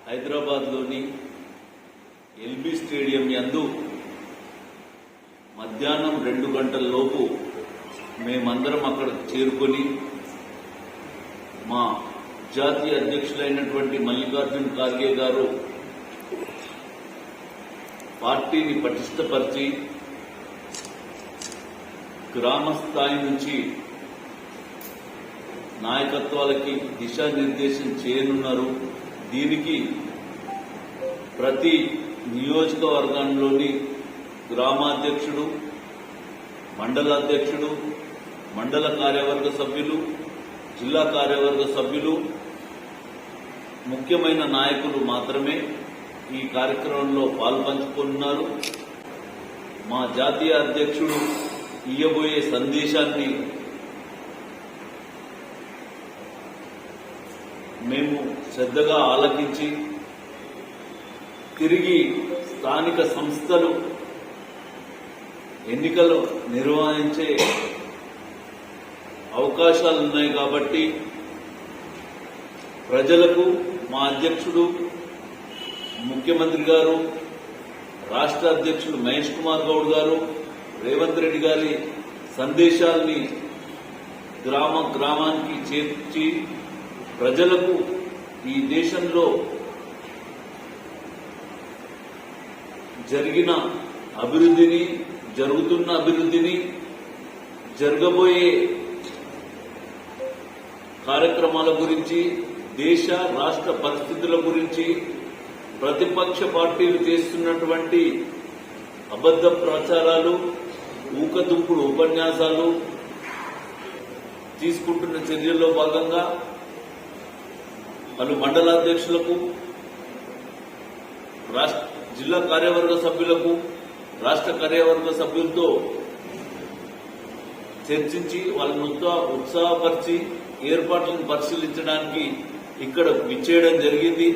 హైదరాబాద్లోని LB stadium యందు మధ్యాహ్నం 2 గంటల లోపు మేమందరం అక్కడ చేరుకొని మా జాతీయ అధ్యక్షులైనటువంటి మల్లికార్జున్ ఖార్గే గారు పార్టీని పటిష్టపరిచి గ్రామ స్థాయి నుంచి నాయకత్వాలకి దిశానిర్దేశం చేయనున్నారు. దీనికి ప్రతి నియోజకవర్గంలోని గ్రామాధ్యక్షుడు, మండలాధ్యక్షుడు, మండల కార్యవర్గ సభ్యులు, జిల్లా కార్యవర్గ సభ్యులు, ముఖ్యమైన నాయకులు మాత్రమే ఈ కార్యక్రమంలో పాల్పంచుకున్నారు. మా జాతీయ అధ్యక్షుడు ఇయ్యబోయే సందేశాన్ని మేము శ్రద్ధగా ఆలకించి తిరిగి స్థానిక సంస్థలు ఎన్నికలు నిర్వహించే అవకాశాలు ఉన్నాయి కాబట్టి ప్రజలకు మా అధ్యక్షుడు ముఖ్యమంత్రి గారు, రాష్ట్ర అధ్యక్షుడు మహేష్ కుమార్ గౌడ్ గారు, రేవంత్ రెడ్డి గారి సందేశాల్ని గ్రామానికి చేర్చి ప్రజలకు ఈ దేశంలో జరిగిన అభివృద్ధిని, జరుగుతున్న అభివృద్ధిని, జరగబోయే కార్యక్రమాల గురించి, దేశ రాష్ట్ర పరిస్థితుల గురించి, ప్రతిపక్ష పార్టీలు చేస్తున్నటువంటి అబద్ధ ప్రచారాలు, ఊకదుంపుడు ఉపన్యాసాలు, తీసుకుంటున్న చర్యల్లో భాగంగా పలు మండలాధ్యక్షులకు, జిల్లా కార్యవర్గ సభ్యులకు, రాష్ట్ర కార్యవర్గ సభ్యులతో చర్చించి వాళ్ళను ఉత్సాహపరిచి ఏర్పాట్లను పరిశీలించడానికి ఇక్కడ విచ్చేయడం జరిగింది.